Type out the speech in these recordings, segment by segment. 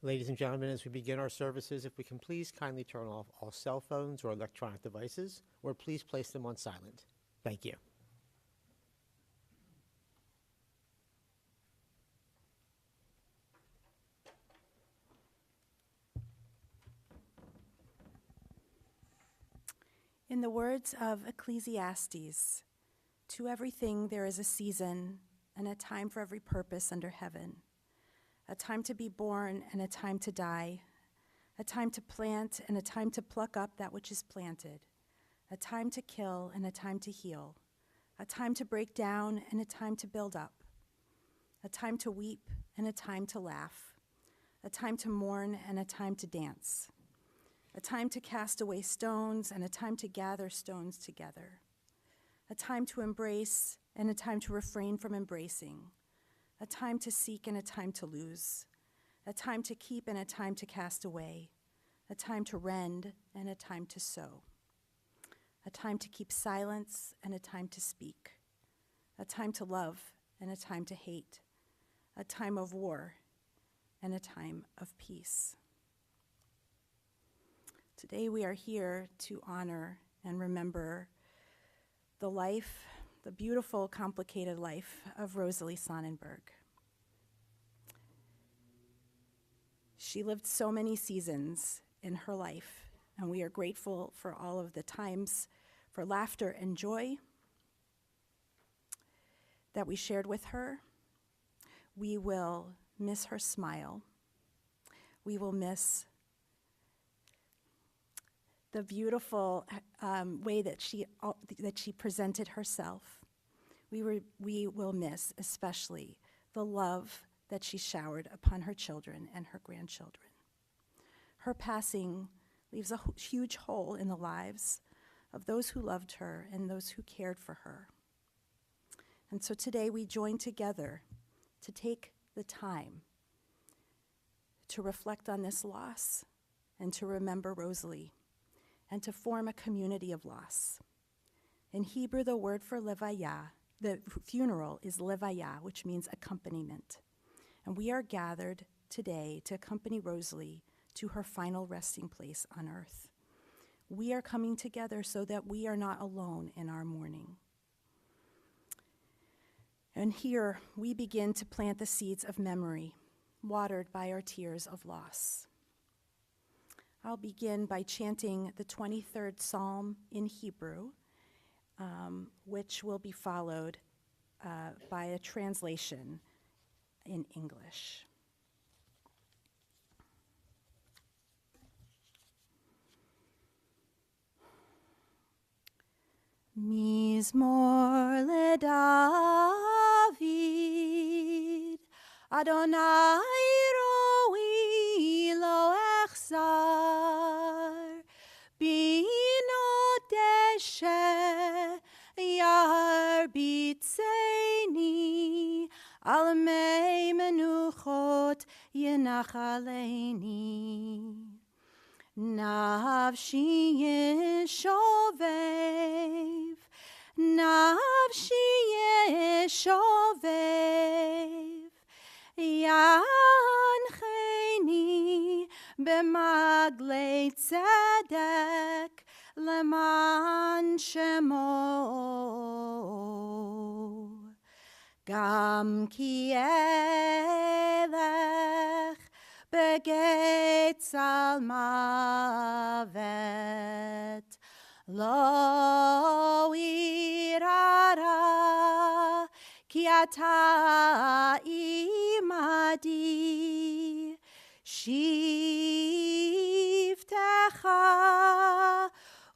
Ladies and gentlemen, as we begin our services, if we can please kindly turn off all cell phones or electronic devices, or please place them on silent. Thank you. In the words of Ecclesiastes, to everything there is a season and a time for every purpose under heaven, a time to be born and a time to die, a time to plant and a time to pluck up that which is planted, a time to kill and a time to heal, a time to break down and a time to build up, a time to weep and a time to laugh, a time to mourn and a time to dance, a time to cast away stones and a time to gather stones together, a time to embrace and a time to refrain from embracing, a time to seek and a time to lose, a time to keep and a time to cast away, a time to rend and a time to sow, a time to keep silence and a time to speak, a time to love and a time to hate, a time of war and a time of peace. Today we are here to honor and remember the life, the beautiful, complicated life of Rosalie Sonnenberg. She lived so many seasons in her life, and we are grateful for all of the times for laughter and joy that we shared with her. We will miss her smile. We will miss the beautiful way that she presented herself. We will miss especially the love that she showered upon her children and her grandchildren. Her passing leaves a huge hole in the lives of those who loved her and those who cared for her. And so today we join together to take the time to reflect on this loss and to remember Rosalie, and to form a community of loss. In Hebrew, the word for levaya, the funeral, is levaya, which means accompaniment. And we are gathered today to accompany Rosalie to her final resting place on earth. We are coming together so that we are not alone in our mourning. And here we begin to plant the seeds of memory, watered by our tears of loss. I'll begin by chanting the 23rd Psalm in Hebrew, which will be followed by a translation in English. Mizmor leDavid, Adonai roi lo echzar, bino deshe yarbitzeni, al mei menuchot yenachaleni. Nafshi yeshovev, nafshi yeshovev, yancheni b'maglei tzedek leman shemo. Gam ki elech begets al mavet, lo irara ki ata imadi, shivtecha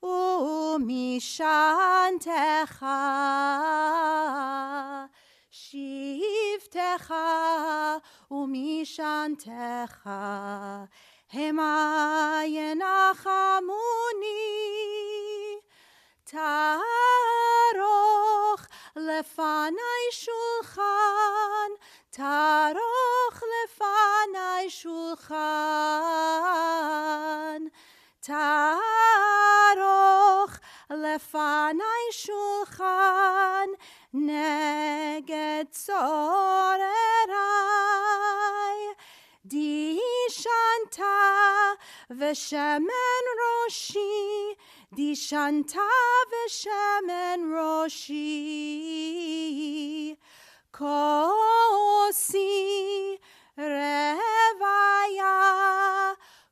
umishantecha, shivtecha umishantecha, hema yenachamuni, taroch lefanai shulchan, taroch lefanai shulchan, taroch lefanai shulchan, neged tzorerai, disha v'shemen roshi, dishanta v'shemen roshi, kosi revaya,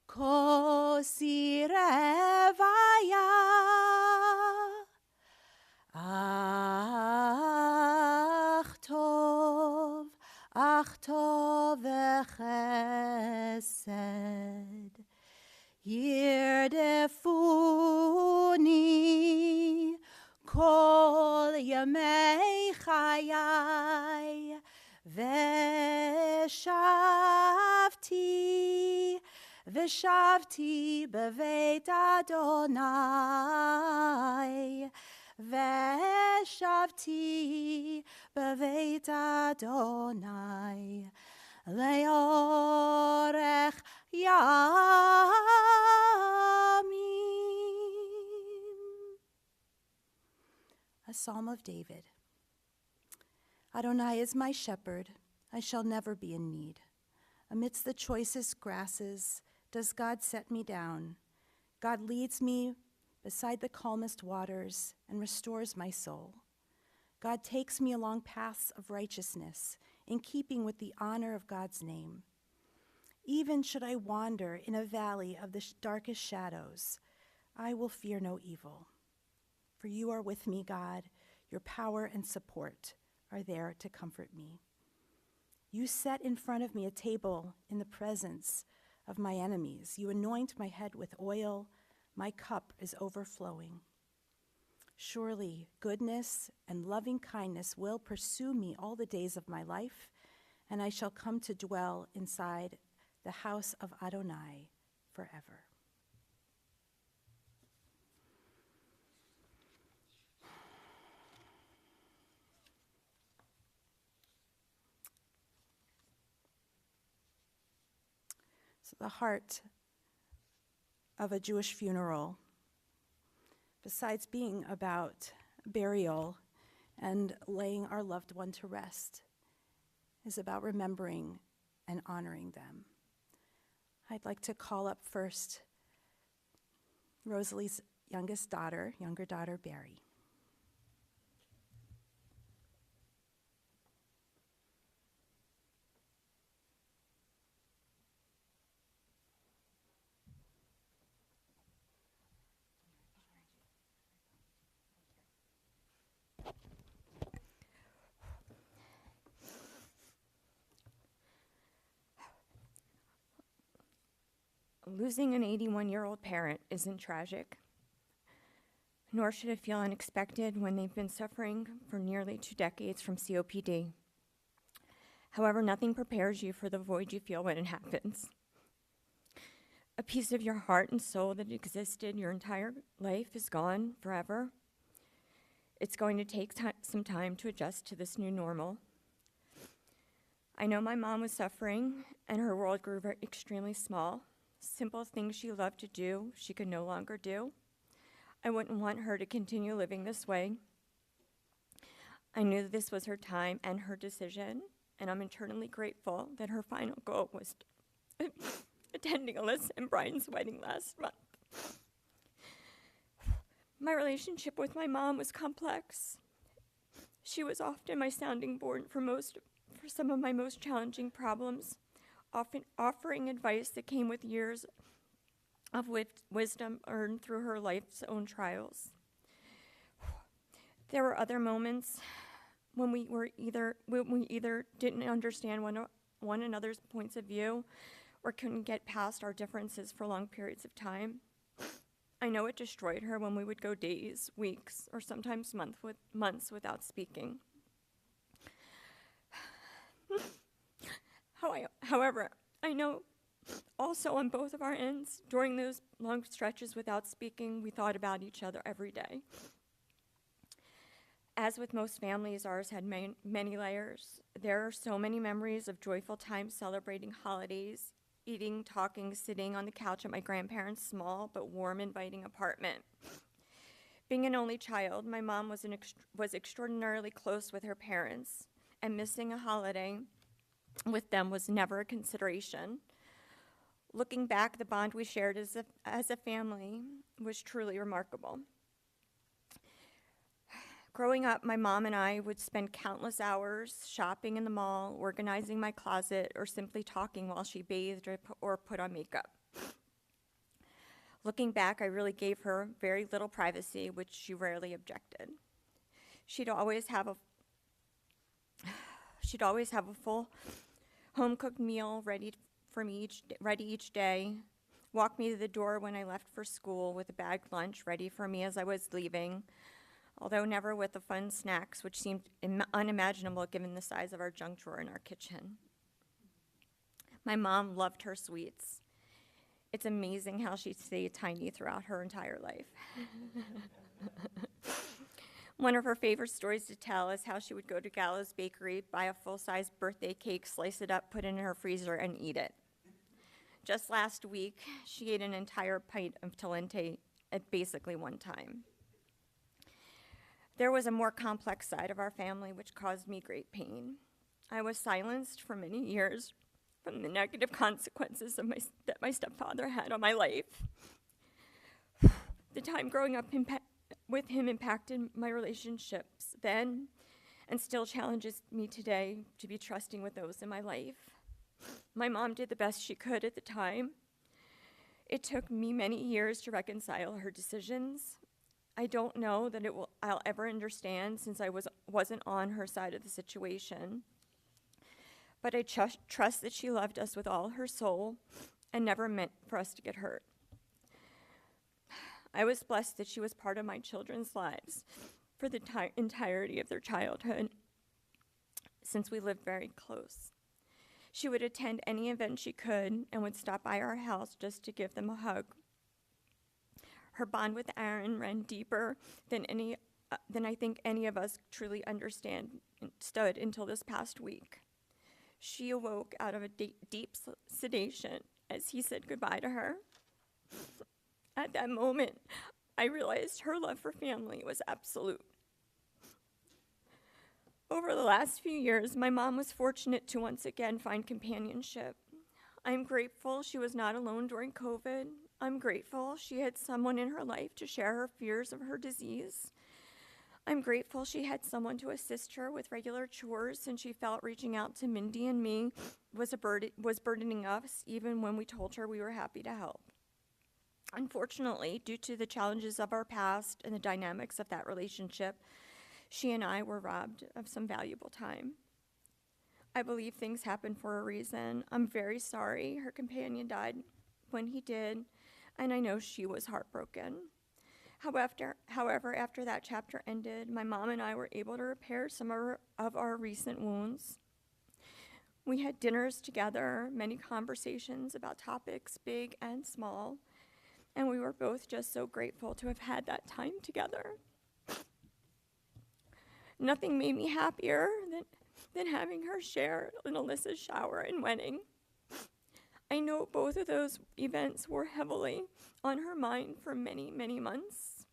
kosi revaya. Ach tov v'chesed, yirdefuni kol yamei chayai, v'shavti beveit Adonai, Veshavti beveit Adonai leorech yamim. A Psalm of David. Adonai is my shepherd, I shall never be in need. Amidst the choicest grasses does God set me down. God leads me beside the calmest waters and restores my soul. God takes me along paths of righteousness in keeping with the honor of God's name. Even should I wander in a valley of the darkest shadows, I will fear no evil. For you are with me, God. Your power and support are there to comfort me. You set in front of me a table in the presence of my enemies. You anoint my head with oil. My cup is overflowing. Surely goodness and loving kindness will pursue me all the days of my life, and I shall come to dwell inside the house of Adonai forever. So the heart of a Jewish funeral, besides being about burial and laying our loved one to rest, is about remembering and honoring them. I'd like to call up first Rosalie's younger daughter, Barry. Losing an 81-year-old parent isn't tragic, nor should it feel unexpected when they've been suffering for nearly 2 decades from COPD. However, nothing prepares you for the void you feel when it happens. A piece of your heart and soul that existed your entire life is gone forever. It's going to take some time to adjust to this new normal. I know my mom was suffering, and her world grew extremely small. Simple things she loved to do, she could no longer do. I wouldn't want her to continue living this way. I knew that this was her time and her decision, and I'm eternally grateful that her final goal was attending Alyssa and Brian's wedding last month. My relationship with my mom was complex. She was often my sounding board for some of my most challenging problems, often offering advice that came with years of wisdom earned through her life's own trials. There were other moments when we either didn't understand one another's points of view or couldn't get past our differences for long periods of time. I know it destroyed her when we would go days, weeks, or sometimes months without speaking. However, I know also on both of our ends, during those long stretches without speaking, we thought about each other every day. As with most families, ours had many layers. There are so many memories of joyful times celebrating holidays, eating, talking, sitting on the couch at my grandparents' small but warm, inviting apartment. Being an only child, my mom was extraordinarily close with her parents, and missing a holiday with them was never a consideration. Looking back, the bond we shared as a family was truly remarkable. Growing up, my mom and I would spend countless hours shopping in the mall, organizing my closet, or simply talking while she bathed or put on makeup. Looking back, I really gave her very little privacy, which she rarely objected. She'd always have a full home-cooked meal ready each day, walk me to the door when I left for school with a bagged lunch ready for me as I was leaving, although never with the fun snacks, which seemed unimaginable given the size of our junk drawer in our kitchen. My mom loved her sweets. It's amazing how she stayed tiny throughout her entire life. One of her favorite stories to tell is how she would go to Gallo's Bakery, buy a full-size birthday cake, slice it up, put it in her freezer, and eat it. Just last week, she ate an entire pint of Talente at basically one time. There was a more complex side of our family which caused me great pain. I was silenced for many years from the negative consequences that my stepfather had on my life. The time growing up with him impacted my relationships then and still challenges me today to be trusting with those in my life. My mom did the best she could at the time. It took me many years to reconcile her decisions. I don't know that I'll ever understand since I wasn't on her side of the situation. But I trust that she loved us with all her soul and never meant for us to get hurt. I was blessed that she was part of my children's lives for the entirety of their childhood, since we lived very close. She would attend any event she could and would stop by our house just to give them a hug. Her bond with Aaron ran deeper than I think any of us truly understood until this past week. She awoke out of a deep sedation as he said goodbye to her. At that moment, I realized her love for family was absolute. Over the last few years, my mom was fortunate to once again find companionship. I'm grateful she was not alone during COVID. I'm grateful she had someone in her life to share her fears of her disease. I'm grateful she had someone to assist her with regular chores, and she felt reaching out to Mindy and me was burdening us, even when we told her we were happy to help. Unfortunately, due to the challenges of our past and the dynamics of that relationship, she and I were robbed of some valuable time. I believe things happen for a reason. I'm very sorry her companion died when he did, and I know she was heartbroken. However, after that chapter ended, my mom and I were able to repair some of our recent wounds. We had dinners together, many conversations about topics big and small, and we were both just so grateful to have had that time together. Nothing made me happier than having her share in Alyssa's shower and wedding. I know both of those events were heavily on her mind for many, many months.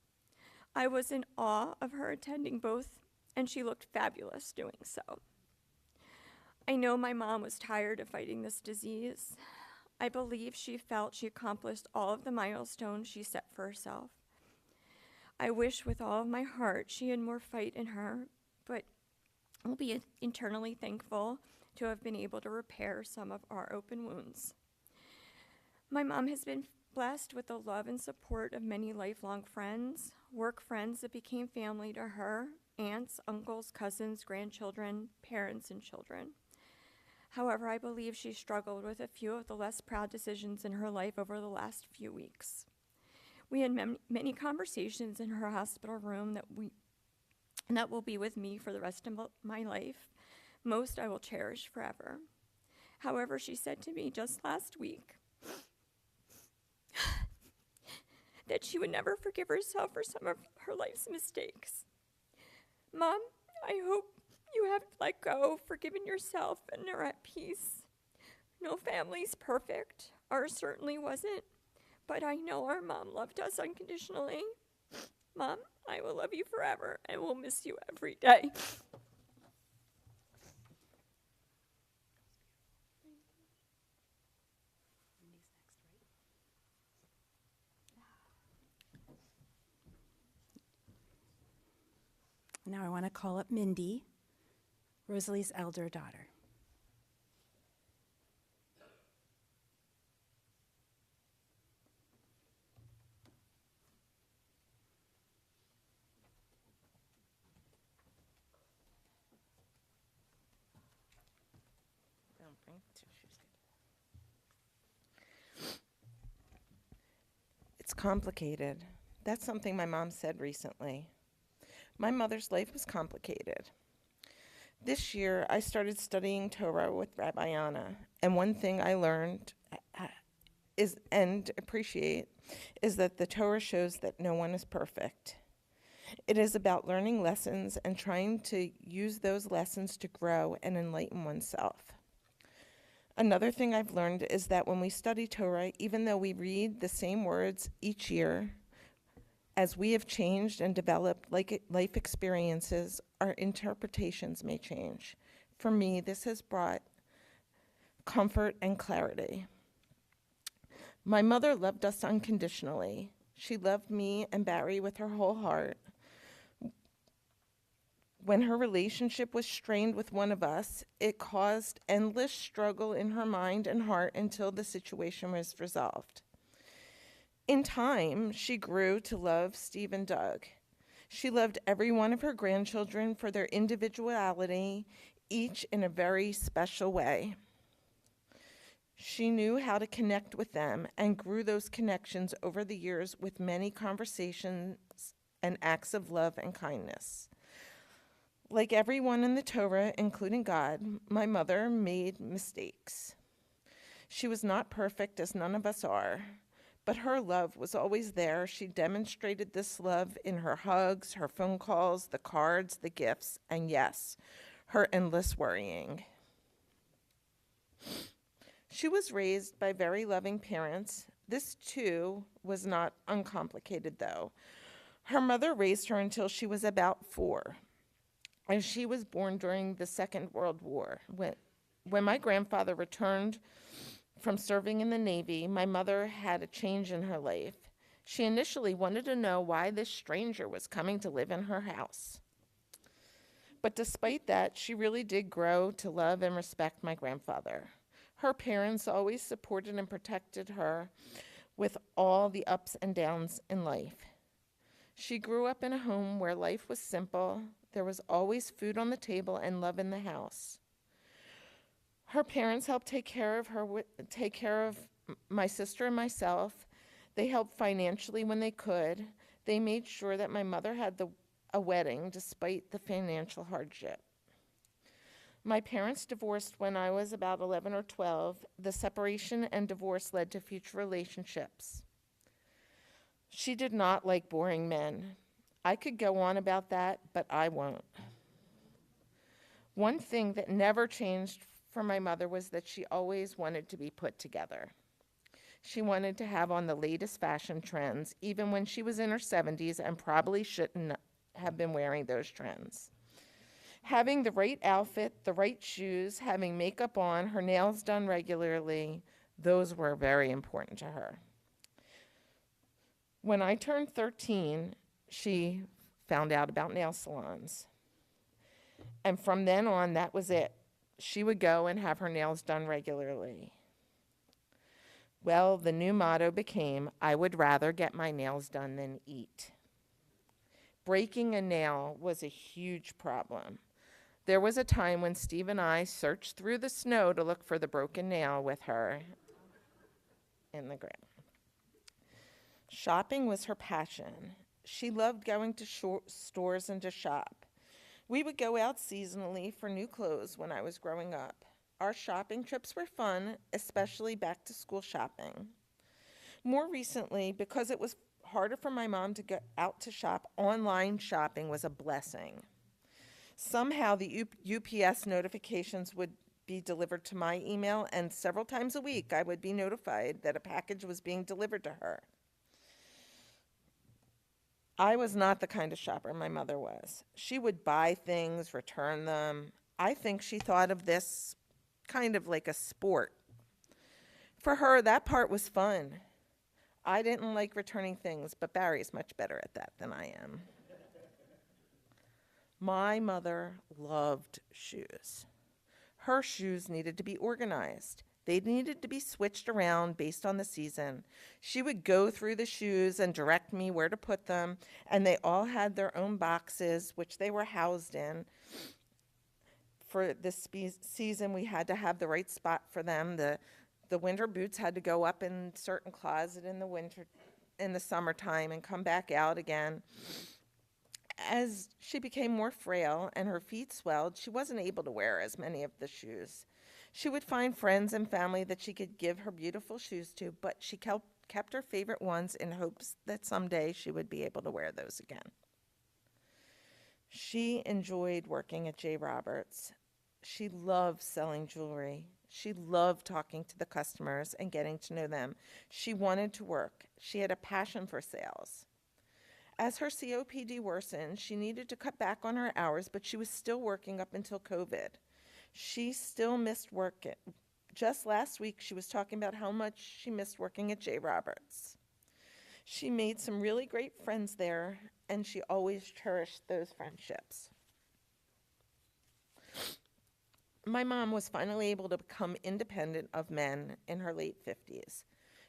I was in awe of her attending both, and she looked fabulous doing so. I know my mom was tired of fighting this disease. I believe she felt she accomplished all of the milestones she set for herself. I wish with all of my heart she had more fight in her, but I'll be internally thankful to have been able to repair some of our open wounds. My mom has been blessed with the love and support of many lifelong friends, work friends that became family to her, aunts, uncles, cousins, grandchildren, parents, and children. However, I believe she struggled with a few of the less proud decisions in her life over the last few weeks. We had many conversations in her hospital room that will be with me for the rest of my life. Most I will cherish forever. However, she said to me just last week that she would never forgive herself for some of her life's mistakes. Mom, I hope you have let go, forgiven yourself, and are at peace. No family's perfect. Ours certainly wasn't. But I know our mom loved us unconditionally. Mom, I will love you forever and will miss you every day. Now I want to call up Mindy, Rosalie's elder daughter. It's complicated. That's something my mom said recently. My mother's life was complicated. This year, I started studying Torah with Rabbi Anna, and one thing I learned is and appreciate is that the Torah shows that no one is perfect. It is about learning lessons and trying to use those lessons to grow and enlighten oneself. Another thing I've learned is that when we study Torah, even though we read the same words each year, as we have changed and developed life experiences, our interpretations may change. For me, this has brought comfort and clarity. My mother loved us unconditionally. She loved me and Barry with her whole heart. When her relationship was strained with one of us, it caused endless struggle in her mind and heart until the situation was resolved. In time, she grew to love Steve and Doug. She loved every one of her grandchildren for their individuality, each in a very special way. She knew how to connect with them and grew those connections over the years with many conversations and acts of love and kindness. Like everyone in the Torah, including God, my mother made mistakes. She was not perfect, as none of us are, but her love was always there. She demonstrated this love in her hugs, her phone calls, the cards, the gifts, and yes, her endless worrying. She was raised by very loving parents. This, too, was not uncomplicated, though. Her mother raised her until she was about 4. And she was born during the Second World War. When my grandfather returned from serving in the Navy, my mother had a change in her life. She initially wanted to know why this stranger was coming to live in her house. But despite that, she really did grow to love and respect my grandfather. Her parents always supported and protected her with all the ups and downs in life. She grew up in a home where life was simple. There was always food on the table and love in the house. Her parents helped take care of my sister and myself. They helped financially when they could. They made sure that my mother had a wedding despite the financial hardship. My parents divorced when I was about 11 or 12. The separation and divorce led to future relationships. She did not like boring men. I could go on about that, but I won't. One thing that never changed for my mother was that she always wanted to be put together. She wanted to have on the latest fashion trends, even when she was in her 70s and probably shouldn't have been wearing those trends. Having the right outfit, the right shoes, having makeup on, her nails done regularly, those were very important to her. When I turned 13, she found out about nail salons. And from then on, that was it. She would go and have her nails done regularly. Well, the new motto became, I would rather get my nails done than eat. Breaking a nail was a huge problem. There was a time when Steve and I searched through the snow to look for the broken nail with her in the ground. Shopping was her passion. She loved going to stores and to shop. We would go out seasonally for new clothes when I was growing up. Our shopping trips were fun, especially back to school shopping. More recently, because it was harder for my mom to go out to shop, online shopping was a blessing. Somehow the UPS notifications would be delivered to my email, and several times a week I would be notified that a package was being delivered to her. I was not the kind of shopper my mother was. She would buy things, return them. I think she thought of this kind of like a sport. For her, that part was fun. I didn't like returning things, but Barry's much better at that than I am. My mother loved shoes. Her shoes needed to be organized. They needed to be switched around based on the season. She would go through the shoes and direct me where to put them, and they all had their own boxes, which they were housed in. For this season, we had to have the right spot for them. The winter boots had to go up in certain closet in the summertime and come back out again. As she became more frail and her feet swelled, she wasn't able to wear as many of the shoes. She would find friends and family that she could give her beautiful shoes to, but she kept her favorite ones in hopes that someday she would be able to wear those again. She enjoyed working at J. Roberts. She loved selling jewelry. She loved talking to the customers and getting to know them. She wanted to work. She had a passion for sales. As her COPD worsened, she needed to cut back on her hours, but she was still working up until COVID. She still missed work. Just last week, she was talking about how much she missed working at J. Roberts. She made some really great friends there, and she always cherished those friendships. My mom was finally able to become independent of men in her late 50s.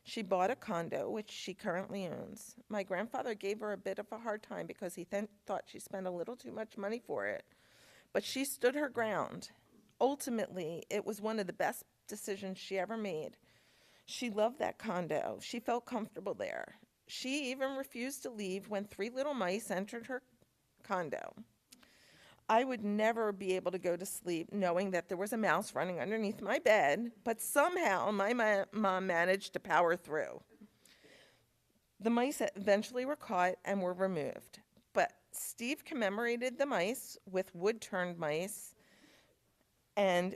She bought a condo, which she currently owns. My grandfather gave her a bit of a hard time because he thought she spent a little too much money for it, but she stood her ground. Ultimately, it was one of the best decisions she ever made. She loved that condo. She felt comfortable there. She even refused to leave when 3 little mice entered her condo. I would never be able to go to sleep knowing that there was a mouse running underneath my bed, but somehow my mom managed to power through. The mice eventually were caught and were removed, but Steve commemorated the mice with wood-turned mice, and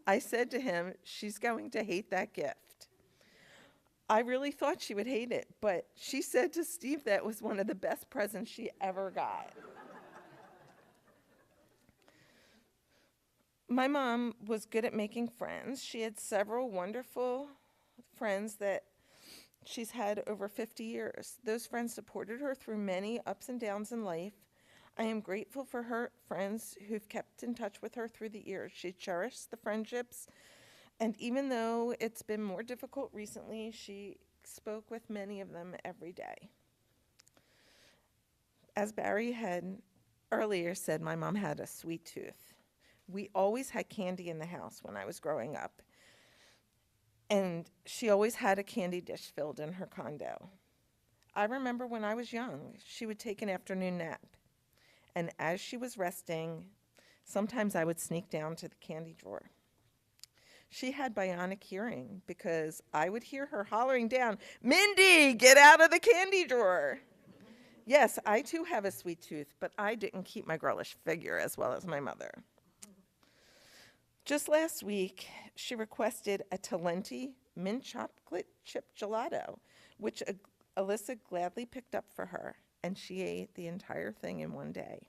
I said to him, she's going to hate that gift. I really thought she would hate it, but she said to Steve that was one of the best presents she ever got. My mom was good at making friends. She had several wonderful friends that she's had over 50 years. Those friends supported her through many ups and downs in life. I am grateful for her friends who've kept in touch with her through the years. She cherished the friendships, and even though it's been more difficult recently, she spoke with many of them every day. As Barry had earlier said, my mom had a sweet tooth. We always had candy in the house when I was growing up, and she always had a candy dish filled in her condo. I remember when I was young, she would take an afternoon nap, and as she was resting, sometimes I would sneak down to the candy drawer. She had bionic hearing because I would hear her hollering down, "Mindy, get out of the candy drawer." Yes, I too have a sweet tooth, but I didn't keep my girlish figure as well as my mother. Just last week, she requested a Talenti mint chocolate chip gelato, which Alyssa gladly picked up for her, and she ate the entire thing in one day.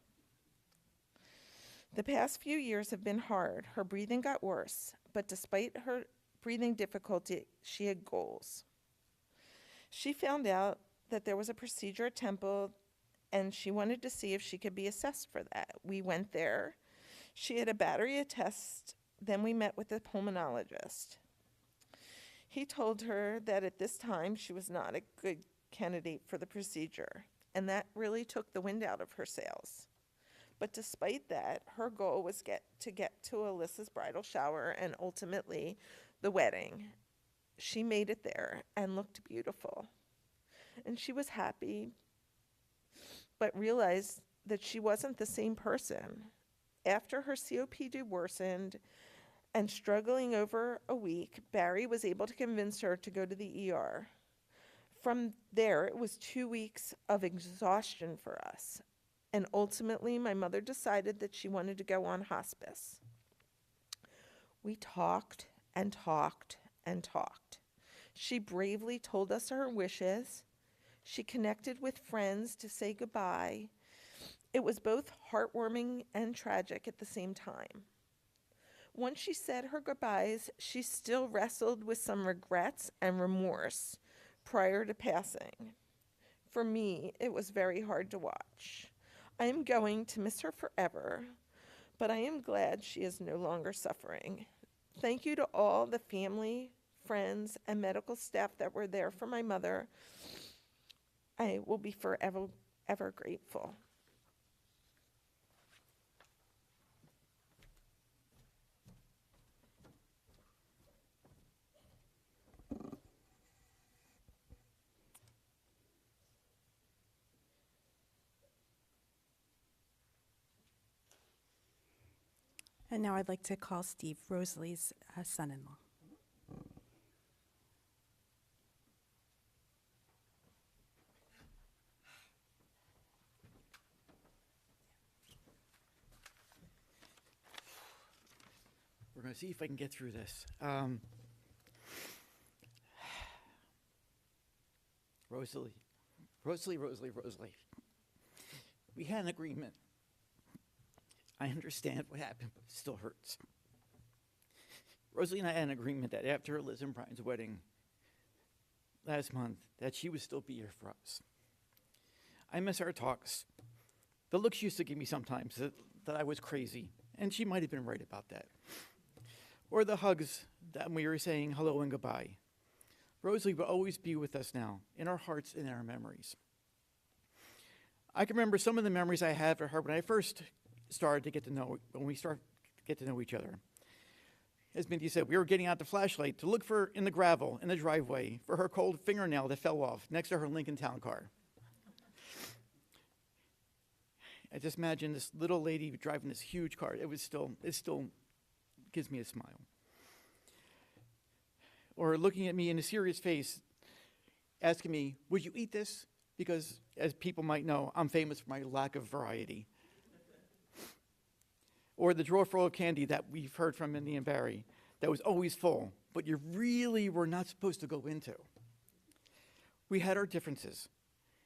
The past few years have been hard. Her breathing got worse, but despite her breathing difficulty, she had goals. She found out that there was a procedure at Temple, and she wanted to see if she could be assessed for that. We went there. She had a battery of tests. Then we met with the pulmonologist. He told her that at this time she was not a good candidate for the procedure, and that really took the wind out of her sails. But despite that, her goal was to get to Alyssa's bridal shower and ultimately the wedding. She made it there and looked beautiful. And she was happy, but realized that she wasn't the same person. After her COPD worsened and struggling over a week, Barry was able to convince her to go to the ER. From there, it was 2 weeks of exhaustion for us. And ultimately, my mother decided that she wanted to go on hospice. We talked and talked and talked. She bravely told us her wishes. She connected with friends to say goodbye. It was both heartwarming and tragic at the same time. Once she said her goodbyes, she still wrestled with some regrets and remorse prior to passing. For me, it was very hard to watch. I am going to miss her forever, but I am glad she is no longer suffering. Thank you to all the family, friends, and medical staff that were there for my mother. I will be forever ever grateful. And now I'd like to call Steve, Rosalie's son-in-law. We're going to see if I can get through this. Rosalie. We had an agreement. I understand what happened, but it still hurts. Rosalie and I had an agreement that after Liz and Brian's wedding last month, that she would still be here for us. I miss our talks. The looks she used to give me sometimes that I was crazy, and she might have been right about that. Or the hugs that we were saying hello and goodbye. Rosalie will always be with us now, in our hearts and in our memories. I can remember some of the memories I had for her when I first started to get to know, when we started to get to know each other. As Mindy said, we were getting out the flashlight to look for in the gravel in the driveway for her cold fingernail that fell off next to her Lincoln Town Car. I just imagine this little lady driving this huge car. It still gives me a smile. Or looking at me in a serious face, asking me, would you eat this? Because, as people might know, I'm famous for my lack of variety. Or the drawer full of candy that we've heard from Mindy and Barry that was always full, but you really were not supposed to go into. We had our differences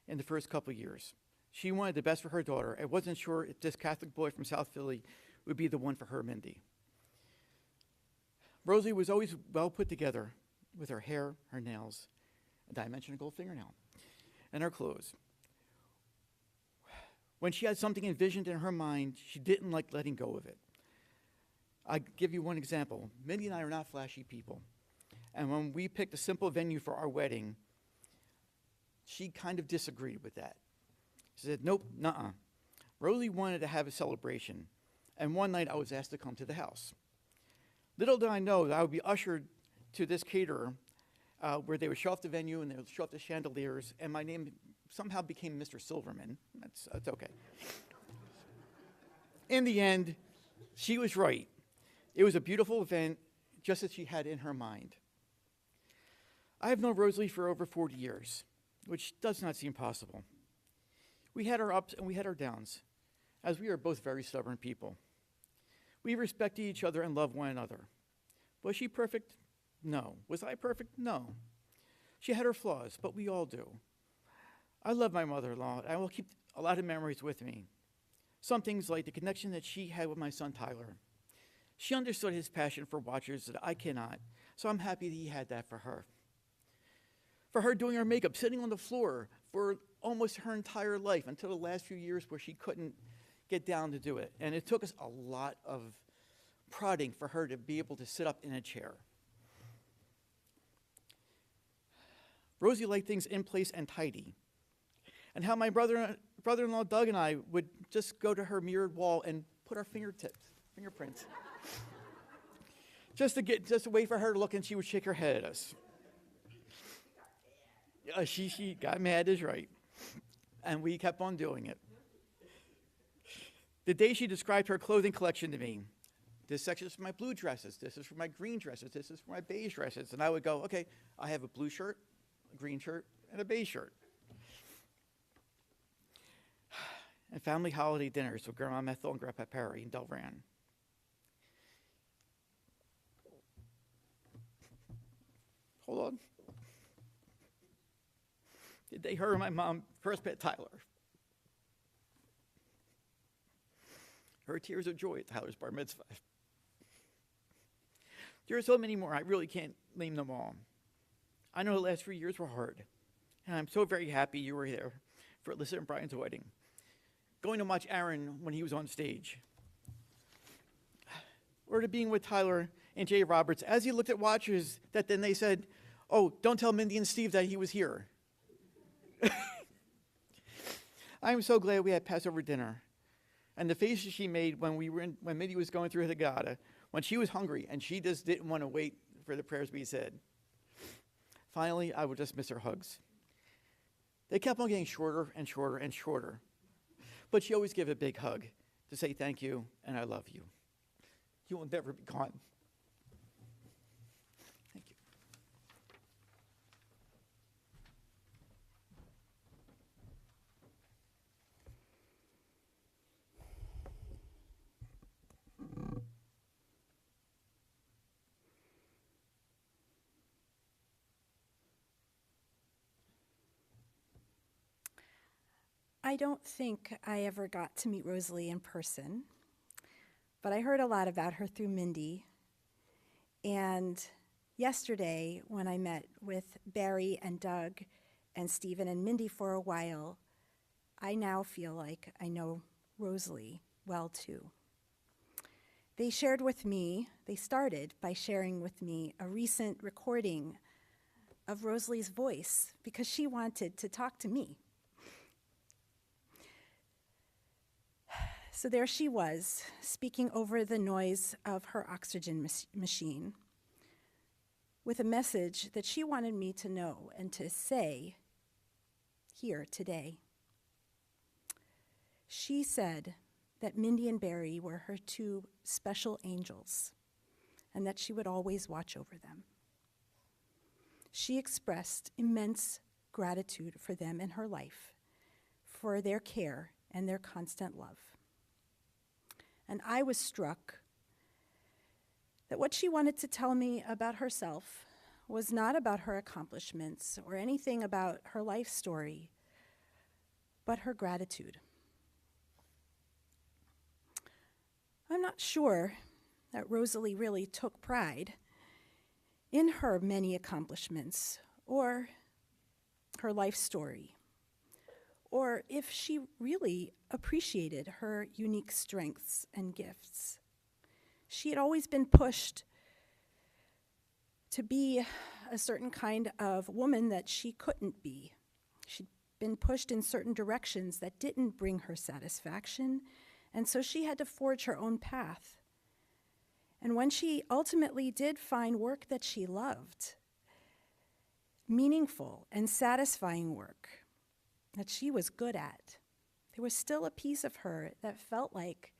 in the first couple of years. She wanted the best for her daughter and wasn't sure if this Catholic boy from South Philly would be the one for her, Mindy. Rosalie was always well put together with her hair, her nails, a dimensional gold fingernail, and her clothes. When she had something envisioned in her mind, she didn't like letting go of it. I'll give you one example. Mindy and I are not flashy people. And when we picked a simple venue for our wedding, she kind of disagreed with that. She said, nope, nuh-uh. Rosalie wanted to have a celebration, and one night I was asked to come to the house. Little did I know that I would be ushered to this caterer where they would show off the venue and they would show off the chandeliers, and my name somehow became Mr. Silverman. That's okay. In the end, she was right. It was a beautiful event, just as she had in her mind. I have known Rosalie for over 40 years, which does not seem possible. We had our ups and we had our downs, as we are both very stubborn people. We respected each other and loved one another. Was she perfect? No. Was I perfect? No. She had her flaws, but we all do. I love my mother-in-law, and I will keep a lot of memories with me. Some things like the connection that she had with my son, Tyler. She understood his passion for watches that I cannot, so I'm happy that he had that for her. For her doing her makeup, sitting on the floor for almost her entire life until the last few years where she couldn't get down to do it. And it took us a lot of prodding for her to be able to sit up in a chair. Rosie liked things in place and tidy. And how my brother-in-law Doug and I would just go to her mirrored wall and put our fingerprints. just to wait for her to look, and she would shake her head at us. She got mad is right. And we kept on doing it. The day she described her clothing collection to me, this section is for my blue dresses, this is for my green dresses, this is for my beige dresses. And I would go, okay, I have a blue shirt, a green shirt, and a beige shirt. And family holiday dinners with Grandma Methel and Grandpa Perry in Delran. Hold on. The day her and my mom first met Tyler. Her tears of joy at Tyler's bar mitzvah. There are so many more, I really can't name them all. I know the last few years were hard, and I'm so very happy you were there for Alyssa and Brian's wedding. going to watch Aaron when he was on stage, or to being with Tyler and Jay Roberts as he looked at watches that then they said, "Oh, don't tell Mindy and Steve that he was here." I am so glad we had Passover dinner, and the faces she made when when Mindy was going through Haggadah, when she was hungry and she just didn't want to wait for the prayers to be said. Finally, I would just miss her hugs. They kept on getting shorter and shorter and shorter, but she always gave a big hug to say thank you and I love you. You will never be gone. Thank you. I don't think I ever got to meet Rosalie in person, but I heard a lot about her through Mindy. And yesterday, when I met with Barry and Doug and Stephen and Mindy for a while, I now feel like I know Rosalie well too. They started by sharing with me a recent recording of Rosalie's voice because she wanted to talk to me. So there she was, speaking over the noise of her oxygen machine with a message that she wanted me to know and to say here today. She said that Mindy and Barry were her two special angels and that she would always watch over them. She expressed immense gratitude for them in her life, for their care and their constant love. And I was struck that what she wanted to tell me about herself was not about her accomplishments or anything about her life story, but her gratitude. I'm not sure that Rosalie really took pride in her many accomplishments or her life story, or if she really appreciated her unique strengths and gifts. She had always been pushed to be a certain kind of woman that she couldn't be. She'd been pushed in certain directions that didn't bring her satisfaction, and so she had to forge her own path. And when she ultimately did find work that she loved, meaningful and satisfying work that she was good at, there was still a piece of her that felt like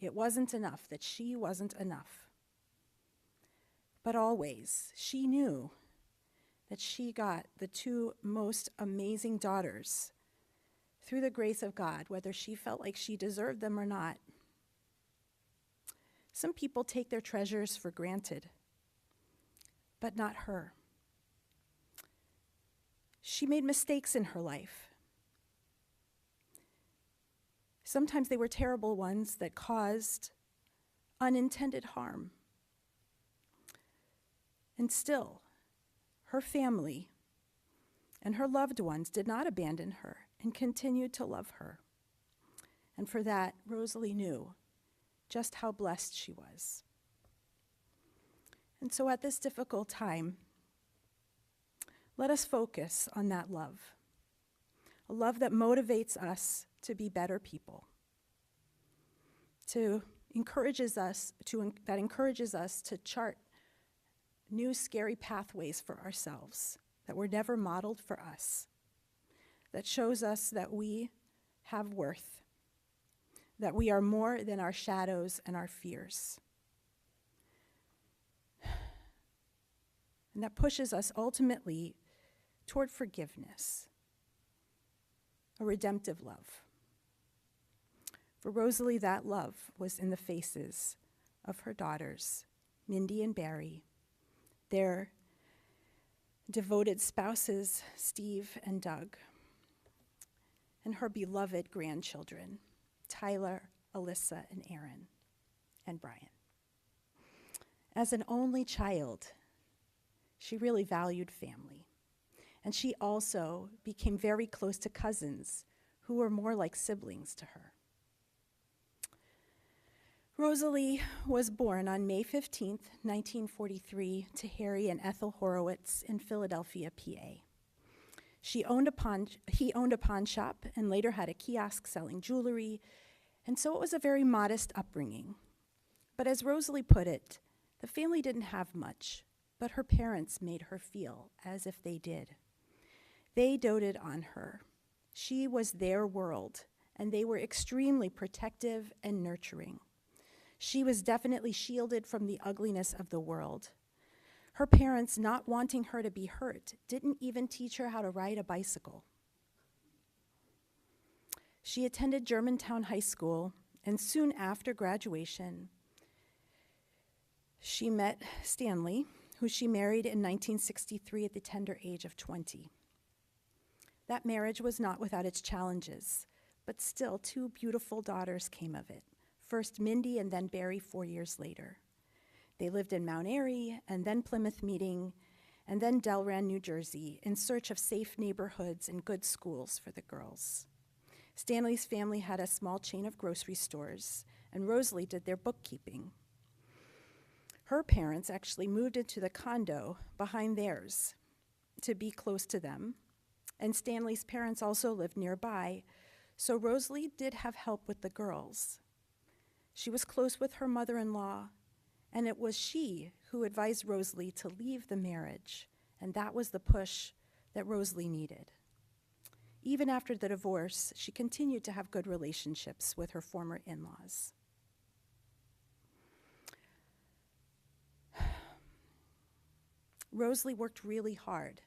it wasn't enough, that she wasn't enough. But always, she knew that she got the two most amazing daughters through the grace of God, whether she felt like she deserved them or not. Some people take their treasures for granted, but not her. She made mistakes in her life. Sometimes they were terrible ones that caused unintended harm. And still, her family and her loved ones did not abandon her and continued to love her. And for that, Rosalie knew just how blessed she was. And so at this difficult time, let us focus on that love, a love that motivates us to be better people, that encourages us to chart new scary pathways for ourselves that were never modeled for us, that shows us that we have worth, that we are more than our shadows and our fears. And that pushes us ultimately toward forgiveness, a redemptive love. For Rosalie, that love was in the faces of her daughters, Mindy and Barry, their devoted spouses, Steve and Doug, and her beloved grandchildren, Tyler, Alyssa, and Aaron, and Brian. As an only child, she really valued family. And she also became very close to cousins who were more like siblings to her. Rosalie was born on May 15th, 1943, to Harry and Ethel Horowitz in Philadelphia, PA. He owned a pawn shop and later had a kiosk selling jewelry, and so it was a very modest upbringing. But as Rosalie put it, the family didn't have much, but her parents made her feel as if they did. They doted on her. She was their world, and they were extremely protective and nurturing. She was definitely shielded from the ugliness of the world. Her parents, not wanting her to be hurt, didn't even teach her how to ride a bicycle. She attended Germantown High School, and soon after graduation, she met Stanley, who she married in 1963 at the tender age of 20. That marriage was not without its challenges, but still 2 beautiful daughters came of it. First Mindy and then Barry 4 years later. They lived in Mount Airy and then Plymouth Meeting and then Delran, New Jersey, in search of safe neighborhoods and good schools for the girls. Stanley's family had a small chain of grocery stores, and Rosalie did their bookkeeping. Her parents actually moved into the condo behind theirs to be close to them, and Stanley's parents also lived nearby, so Rosalie did have help with the girls. She was close with her mother-in-law, and it was she who advised Rosalie to leave the marriage, and that was the push that Rosalie needed. Even after the divorce, she continued to have good relationships with her former in-laws. Rosalie worked really hard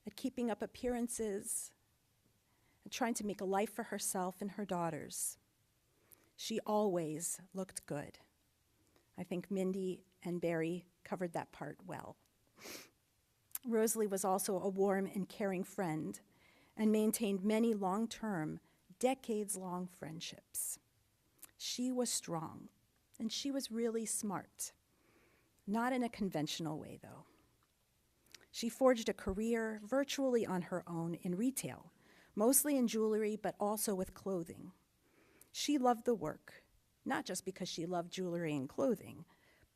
at keeping up appearances and trying to make a life for herself and her daughters. She always looked good. I think Mindy and Barry covered that part well. Rosalie was also a warm and caring friend and maintained many long-term, decades-long friendships. She was strong, and she was really smart. Not in a conventional way, though. She forged a career virtually on her own in retail, mostly in jewelry, but also with clothing. She loved the work, not just because she loved jewelry and clothing,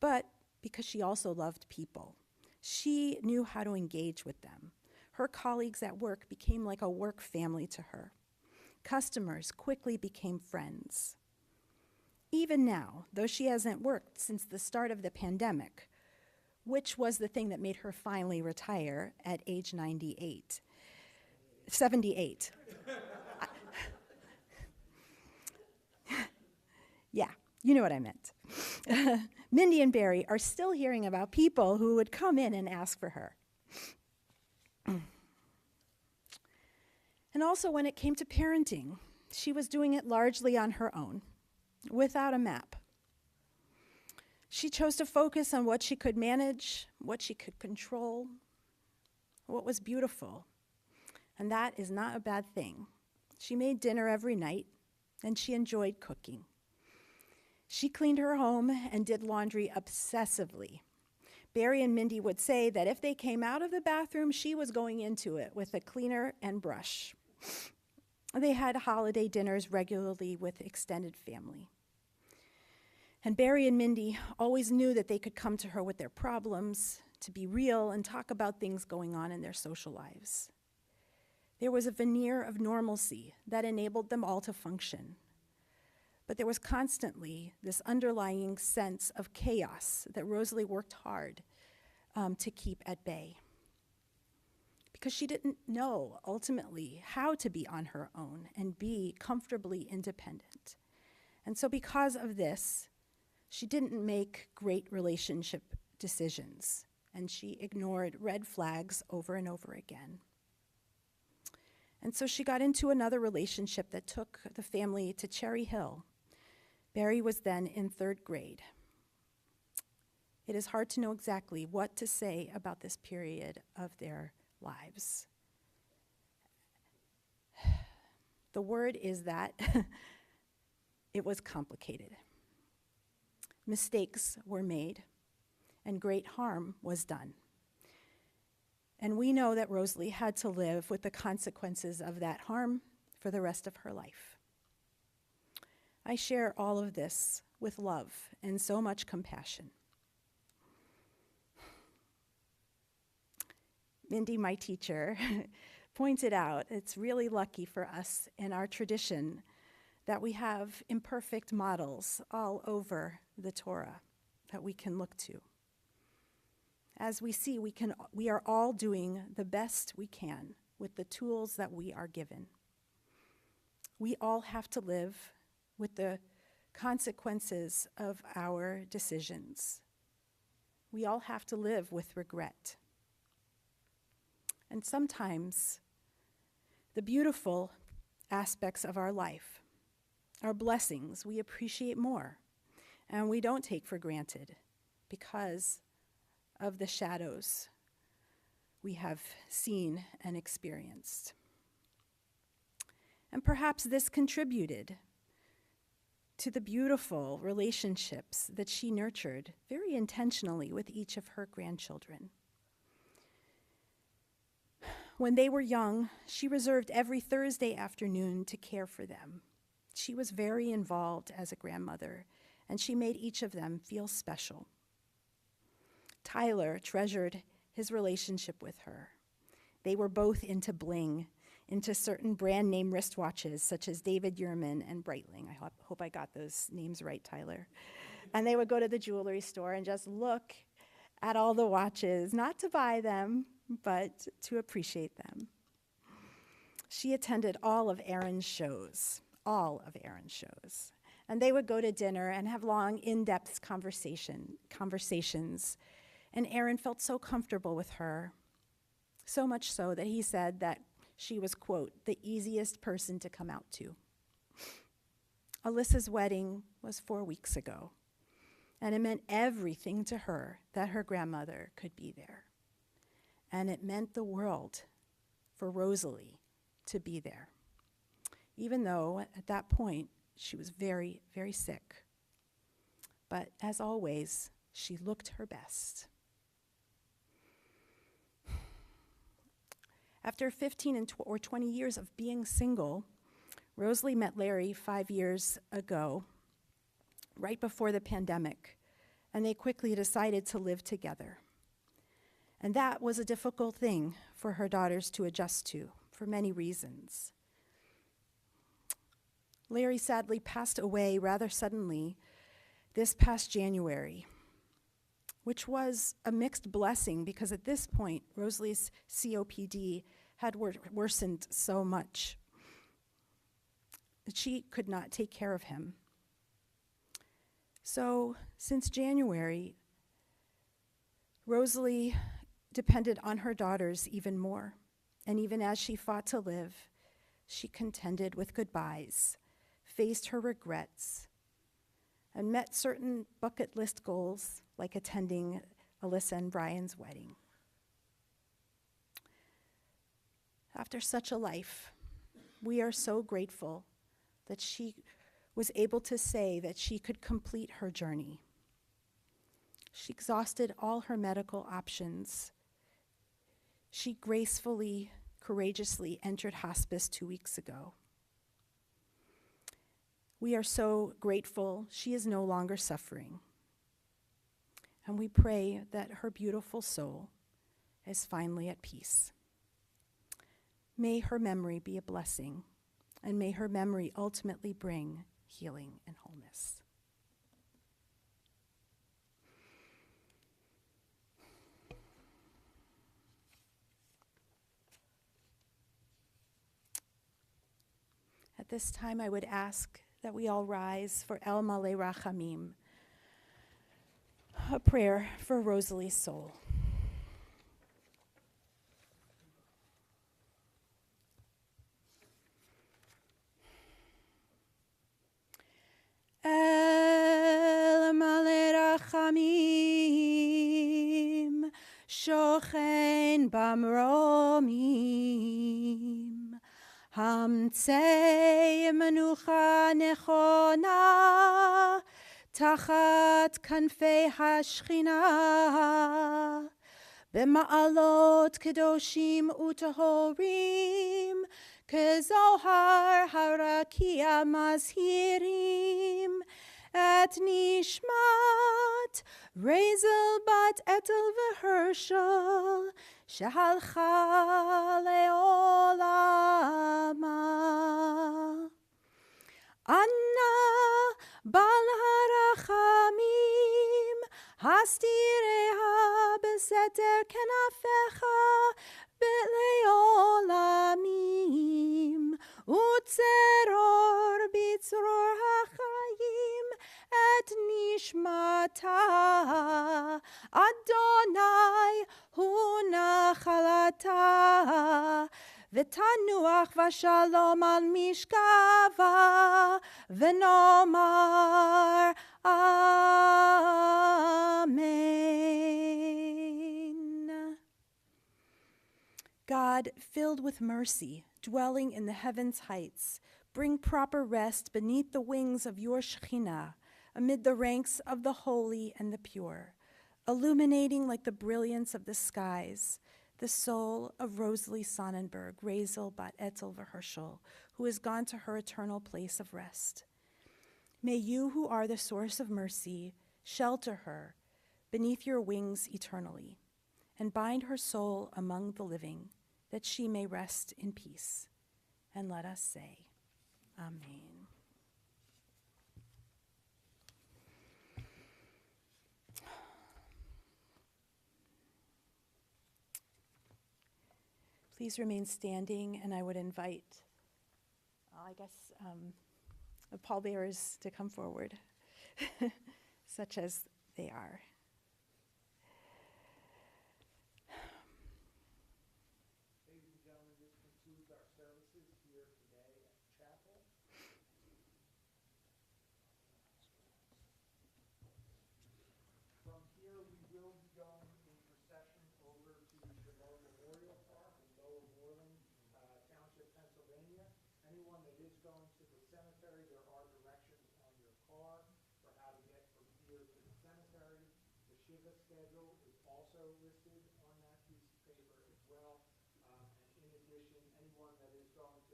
but because she also loved people. She knew how to engage with them. Her colleagues at work became like a work family to her. Customers quickly became friends. Even now, though she hasn't worked since the start of the pandemic, which was the thing that made her finally retire at age 78. Yeah, you know what I meant. Mindy and Barry are still hearing about people who would come in and ask for her. And also when it came to parenting, she was doing it largely on her own, without a map. She chose to focus on what she could manage, what she could control, what was beautiful. And that is not a bad thing. She made dinner every night, and she enjoyed cooking. She cleaned her home and did laundry obsessively. Barry and Mindy would say that if they came out of the bathroom, she was going into it with a cleaner and brush. They had holiday dinners regularly with extended family. And Barry and Mindy always knew that they could come to her with their problems, to be real and talk about things going on in their social lives. There was a veneer of normalcy that enabled them all to function. But there was constantly this underlying sense of chaos that Rosalie worked hard to keep at bay. Because she didn't know, ultimately, how to be on her own and be comfortably independent. And so because of this, she didn't make great relationship decisions, and she ignored red flags over and over again. And so she got into another relationship that took the family to Cherry Hill. Barry was then in 3rd grade. It is hard to know exactly what to say about this period of their lives. The word is that it was complicated. Mistakes were made, and great harm was done. And we know that Rosalie had to live with the consequences of that harm for the rest of her life. I share all of this with love and so much compassion. Mindy, my teacher, pointed out it's really lucky for us in our tradition that we have imperfect models all over the Torah that we can look to. As we see, we are all doing the best we can with the tools that we are given. We all have to live with the consequences of our decisions. We all have to live with regret. And sometimes the beautiful aspects of our life, our blessings, we appreciate more and we don't take for granted because of the shadows we have seen and experienced. And perhaps this contributed to the beautiful relationships that she nurtured very intentionally with each of her grandchildren. When they were young, she reserved every Thursday afternoon to care for them. She was very involved as a grandmother, and she made each of them feel special. Tyler treasured his relationship with her. They were both into bling, into certain brand name wristwatches such as David Yurman and Breitling. I hope I got those names right, Tyler. And they would go to the jewelry store and just look at all the watches, not to buy them, but to appreciate them. She attended all of Aaron's shows. And they would go to dinner and have long, in-depth conversations. And Aaron felt so comfortable with her, so much so that he said that she was, quote, the easiest person to come out to. Alyssa's wedding was 4 weeks ago, and it meant everything to her that her grandmother could be there. And it meant the world for Rosalie to be there, even though at that point she was very, very sick. But as always, she looked her best. After 15 or 20 years of being single, Rosalie met Larry 5 years ago, right before the pandemic, and they quickly decided to live together. And that was a difficult thing for her daughters to adjust to, for many reasons. Larry sadly passed away rather suddenly this past January, which was a mixed blessing because at this point, Rosalie's COPD had worsened so much that she could not take care of him. So since January, Rosalie depended on her daughters even more. And even as she fought to live, she contended with goodbyes, faced her regrets, and met certain bucket list goals, like attending Alyssa and Brian's wedding. After such a life, we are so grateful that she was able to say that she could complete her journey. She exhausted all her medical options. She gracefully, courageously entered hospice 2 weeks ago. We are so grateful she is no longer suffering. And we pray that her beautiful soul is finally at peace. May her memory be a blessing, and may her memory ultimately bring healing and wholeness. At this time, I would ask that we all rise for El Malei Rachamim, a prayer for Rosalie's soul. El Malei Rachamim, Shochen Bamromim, Hamtzei Menucha Nechona, Tachat Kanfei Hashchina, במעלות קדושים וטהורים, כזוהר הרקיע מזהירים, את נשמת רזל בת אתל והרשל, שהלכה לעולמה. אנא בעל הרחמים, הסתיריה בסתר כנפיך לעולמים, וצרור בצרור החיים את נשמתה. אדוני הוא נחלתה, ותנוח ושלום על משכבה, ונאמר Amen. God, filled with mercy, dwelling in the heavens' heights, bring proper rest beneath the wings of your Shekhinah, amid the ranks of the holy and the pure, illuminating like the brilliance of the skies, the soul of Rosalie Sonnenberg, Razel bat Etel v'Herschel, who has gone to her eternal place of rest. May you, who are the source of mercy, shelter her beneath your wings eternally, and bind her soul among the living, that she may rest in peace. And let us say, Amen. Please remain standing, and I would invite, the pallbearers to come forward, such as they are. Ladies and gentlemen, this concludes our services here today at the chapel. From here, we will be going in procession over to Chabot Memorial Park in Lower Moreland Township, Pennsylvania. Anyone that is going to the cemetery, there are directions on your car for how to get from here to the cemetery. The Shiva schedule is also listed on that piece of paper as well. And in addition, anyone that is going to